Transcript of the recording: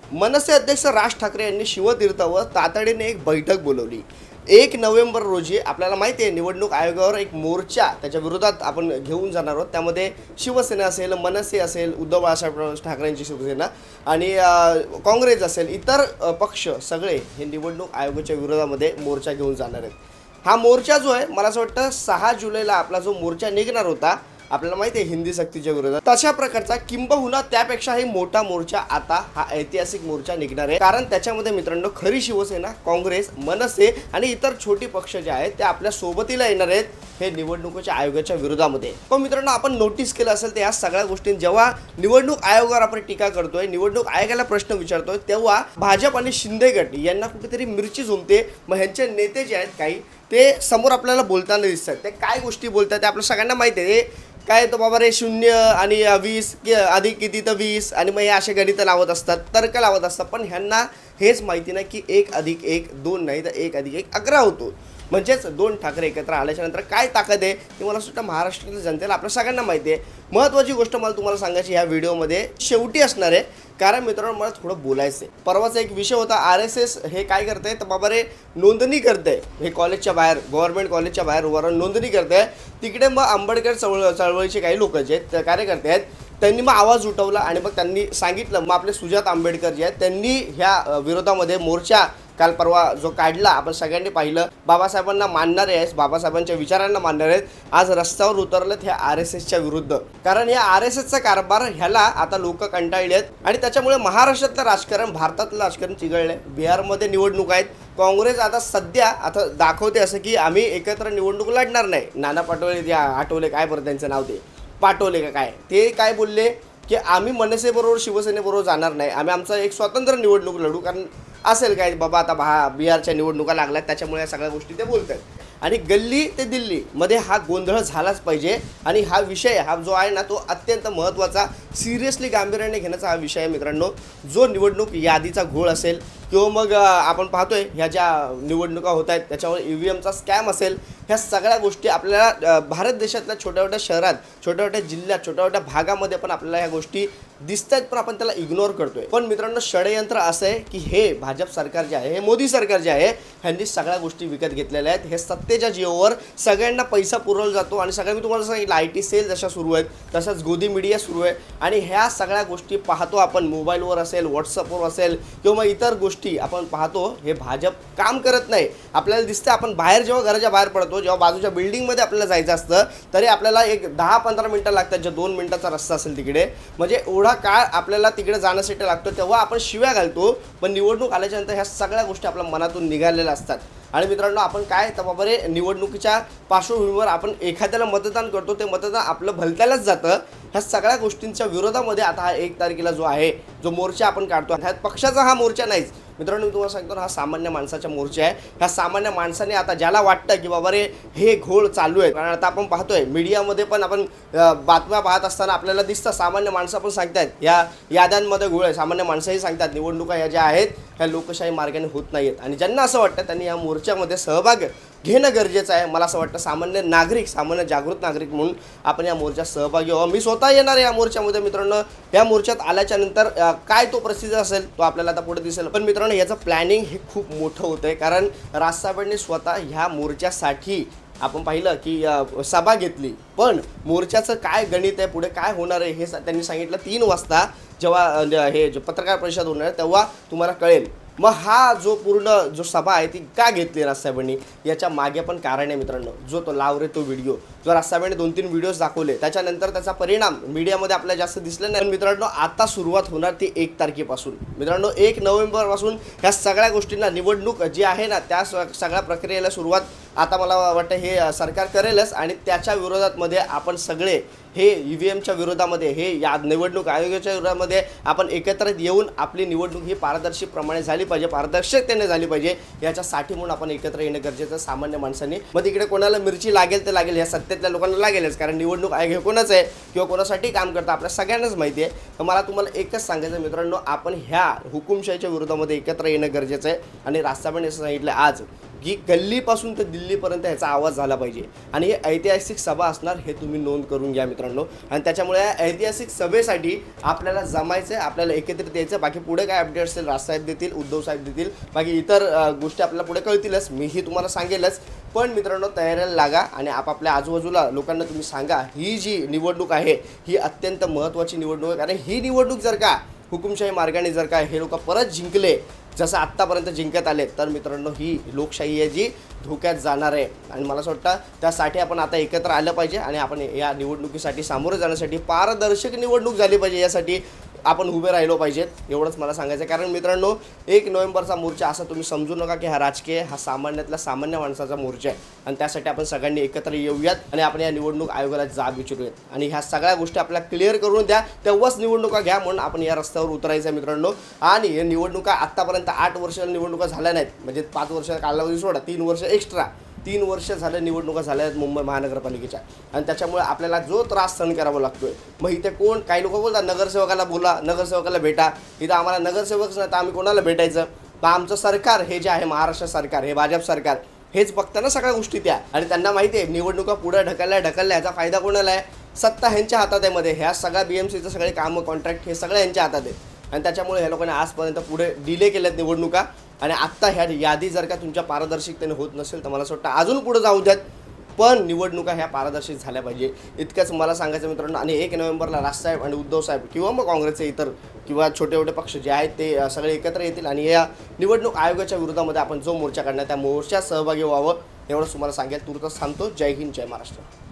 मनसे अध्यक्ष राज ठाकरे यांनी शिवतीर्थावर तातडीने एक बैठक बोलवली। 1 नोव्हेंबर रोजी आपल्याला माहिती आहे निवडणूक आयोगावर एक मोर्चा त्याच्या विरोधात आपण घेऊन जाणार आहोत। त्यामध्ये शिवसेना असेल, मनसे असेल, उद्धव बाळासाहेब ठाकरेंची शिवसेना आणि काँग्रेस असेल, इतर पक्ष सगळे हे निवडणूक आयोगाच्या विरोधामध्ये मोर्चा घेऊन जाणार आहेत। हा मोर्चा जो आहे मला असं वाटतं 6 जुलैला आपला जो मोर्चा निघणार होता आपल्याला माहिती आहे हिंदी सक्तीच्या विरोधात, तशा प्रकारचा किंबहुना त्यापेक्षाही मोठा मोर्चा आता हा ऐतिहासिक मोर्चा निघणार आहे। कारण त्याच्यामध्ये मित्रांनो खरी शिवसेना, काँग्रेस, मनसे आणि इतर छोटी पक्ष जे आहेत ते आपल्या सोबतीला येणार आहेत हे निवडणुकीच्या आयोगाच्या विरोधामध्ये। पण मित्रांनो आपण नोटीस केलं असेल तर या सगळ्या गोष्टी जेव्हा निवडणूक आयोगावर आपण टीका करतोय, निवडणूक आयोगाला प्रश्न विचारतोय, तेव्हा भाजप आणि शिंदे गट यांना कुठेतरी मिरची झोंबते। मग ह्यांचे नेते जे आहेत काही ते समोर आपल्याला बोलताना दिसतात। ते काय गोष्टी बोलतात ते आपल्या सगळ्यांना माहिती आहे। काय तो बाबा रे 0 आणि 20 अधिक किती तर 20 आणि मग हे असे गणितं लावत असतात, तर्क लावत असतात। पण ह्यांना हेच माहिती नाही की 1 अधिक 1 2 नाही तर 1 अधिक 1 11 होतो। म्हणजेच 2 ठाकरे एकत्र आल्याच्या नंतर काय ताकद आहे ते मला सुद्धा महाराष्ट्रातील जनतेला आपल्या सगळ्यांना माहिती आहे। महत्त्वाची गोष्ट मला तुम्हाला सांगायची ह्या व्हिडिओमध्ये शेवटी असणार आहे, कारण मित्रांनो मला थोडं बोलायचं आहे। परवाचा एक विषय होता RSS हे काय करते तर बाबा रे नोंदणी करते, हे कॉलेजच्या बाहेर, गव्हर्नमेंट कॉलेजच्या बाहेर उभारून नोंदणी करते। तिकडे मग आंबेडकर चळवळीचे काही लोक जे आहेत कार्यकर्ते आहेत त्यांनी मग आवाज उठवला आणि मग त्यांनी सांगितलं, मग आपले सुजात आंबेडकर जे आहेत त्यांनी ह्या विरोधामध्ये मोर्चा काल परवा जो काढला आपण सगळ्यांनी पाहिलं। बाबासाहेबांना मानणारे आहेत, बाबासाहेबांच्या विचारांना मानणारे आहेत, आज रस्त्यावर उतरलेत ह्या RSSच्या विरुद्ध। कारण या RSSचा कारभार ह्याला आता लोक कंटाळले आहेत आणि त्याच्यामुळे महाराष्ट्रातलं राजकारण, भारतातलं राजकारण चिघळलंय। बिहारमध्ये निवडणूक आहेत, काँग्रेस आता सध्या दाखवते असं की आम्ही एकत्र निवडणूक लढणार नाही। नाना पटोले जे आठवले काय बरं त्यांचं नाव ते पाटोले का काय, ते काय बोलले की आम्ही मनसेबरोबर शिवसेनेबरोबर जाणार नाही, आम्ही आमचं एक स्वतंत्र निवडणूक लढू। कारण असेल काय बाबा आता बिहारच्या निवडणुका लागल्यात त्याच्यामुळे या सगळ्या गोष्टी ते बोलत आहेत। आणि गल्ली ते दिल्ली मध्ये हा गोंधळ झालाच पाहिजे आणि हा विषय हा जो आहे ना तो अत्यंत महत्त्वाचा, सिरियसली गांभीर्याने घेण्याचा हा विषय आहे मित्रांनो। जो निवडणूक यादीचा घोळ असेल किंवा मग आपण पाहतोय ह्या ज्या निवडणुका होत आहेत त्याच्यावर EVMचा स्कॅम असेल, ह्या सगळ्या गोष्टी आपल्याला भारत देशातल्या छोट्या छोट्या शहरात, छोट्या छोट्या जिल्ह्यात, छोट्या छोट्या भागामध्ये पण आपल्याला ह्या गोष्टी दिसत आहेत, पण आपण त्याला इग्नोर करतोय। पण मित्रांनो षडयंत्र असं आहे की हे भाजप सरकार जे आहे, हे मोदी सरकार जे आहे, ह्यांनी सगळ्या गोष्टी विकत घेतलेल्या आहेत। हे सत्तेच्या जीवावर सगळ्यांना पैसा पुरवला जातो आणि सगळ्या मी तुम्हाला सांगितलं IT सेल जशा सुरू आहेत तसंच गोदी मीडिया सुरू आहे आणि ह्या सगळ्या गोष्टी पाहतो आपण मोबाईलवर असेल, व्हॉट्सअपवर असेल किंवा इतर गोष्टी आपण पाहतो। हे भाजप काम करत नाही, आपल्याला दिसतं। आपण बाहेर जेव्हा घराच्या बाहेर पडतो, जेव्हा बाजूच्या बिल्डिंगमध्ये आपल्याला जायचं असतं तरी आपल्याला एक 10-15 मिनिटं लागतात, जे 2 मिनिटाचा रस्ता असेल तिकडे, म्हणजे एवढा काळ आपल्याला तिकडे जाण्यासाठी लागतो। तेव्हा आपण शिव्या घालतो, पण निवडणूक आल्याच्यानंतर ह्या सगळ्या गोष्टी आपल्या मनातून निघालेल्या असतात। आणि मित्रांनो आपण काय तर बाबा रे निवडणुकीच्या पार्श्वभूमीवर आपण एखाद्याला मतदान करतो, ते मतदान आपलं भलत्यालाच जातं। ह्या सगळ्या गोष्टींच्या विरोधामध्ये आता हा 1 तारखेला जो आहे जो मोर्चा आपण काढतो, ह्या पक्षाचा हा मोर्चा नाहीच मित्रांनो, मी तुम्हाला सांगतो हा सामान्य माणसाचा मोर्चा आहे। ह्या सामान्य माणसाने आता ज्याला वाटतं की बाबा रे हे घोळ चालू आहे, कारण आता आपण पाहतोय मीडियामध्ये पण आपण बातम्या पाहत असताना आपल्याला दिसतं सामान्य माणसं पण सांगतात या याद्यांमध्ये घोळ आहे। सामान्य माणसंही सांगतात निवडणुका ह्या ज्या आहेत ह्या लोकशाही मार्गाने होत नाही आहेत आणि ज्यांना असं वाटतं त्यांनी या मोर्चामध्ये सहभाग घेणं गरजेचं आहे। मला असं वाटतं सामान्य नागरिक, सामान्य जागृत नागरिक म्हणून आपण या मोर्चात सहभागी व्हावं। मी स्वतः येणार आहे या मोर्चामध्ये मित्रांनो। या मोर्चात आल्याच्या नंतर काय तो प्रसिद्ध असेल तो आपल्याला आता पुढे दिसेल। पण मित्रांनो याचं प्लॅनिंग हे खूप मोठं होतं आहे, कारण राजसाहेबांनी स्वतः ह्या मोर्चासाठी आपण पाहिलं की सभा घेतली, पण मोर्चाचं काय गणित आहे, पुढे काय होणार आहे हे त्यांनी सांगितलं 3 वाजता जेव्हा हे पत्रकार परिषद होणार आहे तेव्हा तुम्हाला कळेल। मग हा जो पूर्ण सभा आहे ती का घेतली राजसाहेबांनी, याच्या मागे पण कारण आहे मित्रांनो। जो तो लाव रे तो व्हिडिओ जो राजसाहेबांनी 2-3 व्हिडिओज दाखवले त्याच्यानंतर त्याचा परिणाम मीडियामध्ये आपल्याला जास्त दिसला नाही। पण मित्रांनो आता सुरुवात होणार ती 1 तारखेपासून मित्रांनो, 1 नोव्हेंबरपासून ह्या सगळ्या गोष्टींना निवडणूक जी आहे ना त्या सगळ्या प्रक्रियेला सुरुवात आता मला वाटतं हे सरकार करेलच आणि त्याच्या विरोधात आपण सगळे हे EVMच्या विरोधामध्ये, हे या निवडणूक आयोगाच्या विरोधामध्ये आपण एकत्र येऊन आपली निवडणूक ही पारदर्शीप्रमाणे झाली पाहिजे, पारदर्शकतेने झाली पाहिजे, याच्यासाठी म्हणून आपण एकत्र येणं गरजेचं सामान्य माणसांनी। मग तिकडे कोणाला मिरची लागेल ते लागेल, ह्या सत्तेतल्या लोकांना लागेलच, कारण निवडणूक आयोग हे कोणाच आहे किंवा कोणासाठी काम करतं आपल्या सगळ्यांनाच माहिती आहे। तर मला तुम्हाला एकच सांगायचं मित्रांनो, आपण ह्या हुकुमशाहीच्या विरोधामध्ये एकत्र येणं गरजेचं आहे आणि राजसाहेबांनी असं सांगितलं आज की गल्लीपासून तर दिल्लीपर्यंत ह्याचा आवाज झाला पाहिजे आणि हे ऐतिहासिक सभा असणार हे तुम्ही नोंद करून घ्या मित्रांनो. आणि त्याच्यामुळे या ऐतिहासिक सभेसाठी आपल्याला जमायचं आहे, आपल्याला एकत्रित यायचं. बाकी पुढे काय अपडेट असेल राजसाहेब देतील, उद्धव साहेब देतील, बाकी इतर गोष्टी आपल्याला पुढे कळतीलच, मीही तुम्हाला सांगेलच. पण मित्रांनो तयारीला लागा आणि आपापल्या आजूबाजूला लोकांना तुम्ही सांगा ही जी निवडणूक आहे ही अत्यंत महत्त्वाची निवडणूक आहे. कारण ही निवडणूक जर का हुकुमशाही मार्गाने जर का हे लोक परत जिंकले जसं आत्तापर्यंत जिंकत आले तर मित्रांनो ही लोकशाही आहे जी धोक्यात जाणार आहे. आणि मला असं वाटतं त्यासाठी आपण आता एकत्र आलं पाहिजे आणि आपण या निवडणुकीसाठी सामोरे जाण्यासाठी पारदर्शक निवडणूक झाली पाहिजे यासाठी आपण उभे राहिलो पाहिजेत. एवढंच मला सांगायचं आहे. कारण मित्रांनो 1 नोव्हेंबरचा मोर्चा असा तुम्ही समजू नका की हा राजकीय, हा सामान्यातला सामान्य माणसाचा मोर्चा आहे. आणि त्यासाठी आपण सगळ्यांनी एकत्र येऊयात आणि आपण या निवडणूक आयोगाला जाब विचारूयात आणि ह्या सगळ्या गोष्टी आपल्याला क्लिअर करून द्या, तेव्हाच निवडणुका घ्या. म्हणून आपण या रस्त्यावर उतरायचं आहे मित्रांनो. आणि या निवडणुका आत्तापर्यंत 8 वर्ष निवडणुका झाल्या नाहीत, म्हणजे 5 वर्ष कालावधी सोडा, 3 वर्ष एक्स्ट्रा, 3 वर्ष झालं निवडणुका झाल्या आहेत मुंबई महानगरपालिकेच्या. आणि त्याच्यामुळे आपल्याला जो त्रास सहन करावा लागतोय, मग इथे कोण काही लोक बोलतात नगरसेवकाला बोला, नगरसेवकाला भेटा. इथं आम्हाला नगरसेवकच नाही तर आम्ही कोणाला भेटायचं. तर आमचं सरकार हे जे आहे महाराष्ट्र सरकार, हे भाजप सरकार हेच बघतं ना सगळ्या गोष्टी त्या. आणि त्यांना माहिती आहे निवडणुका पुढे ढकलल्या ह्याचा फायदा कोणाला आहे, सत्ता ह्यांच्या हातात आहे. मध्ये ह्या सगळ्या BMCचं सगळे कामं कॉन्ट्रॅक्ट हे सगळं यांच्या हातात आहे. आणि त्याच्यामुळे ह्या लोकांनी आजपर्यंत पुढे डिले केल्यात निवडणुका. आणि आत्ता ह्या यादी जर का तुमच्या पारदर्शकतेने होत नसेल तर मला असं वाटतं अजून पुढे जाऊ द्यात, पण निवडणुका ह्या पारदर्शक झाल्या पाहिजे इतकंच मला सांगायचं मित्रांनो. आणि 1 नोव्हेंबरला राजसाहेब आणि उद्धव साहेब किंवा मग काँग्रेसचे इतर किंवा छोटे छोटे पक्ष जे आहेत ते सगळे एकत्र येतील आणि या निवडणूक आयोगाच्या विरोधामध्ये आपण जो मोर्चा काढणार त्या मोर्चात सहभागी व्हावं एवढंच तुम्हाला सांगेल. तुर्तास थांबतो. जय हिंद, जय महाराष्ट्र.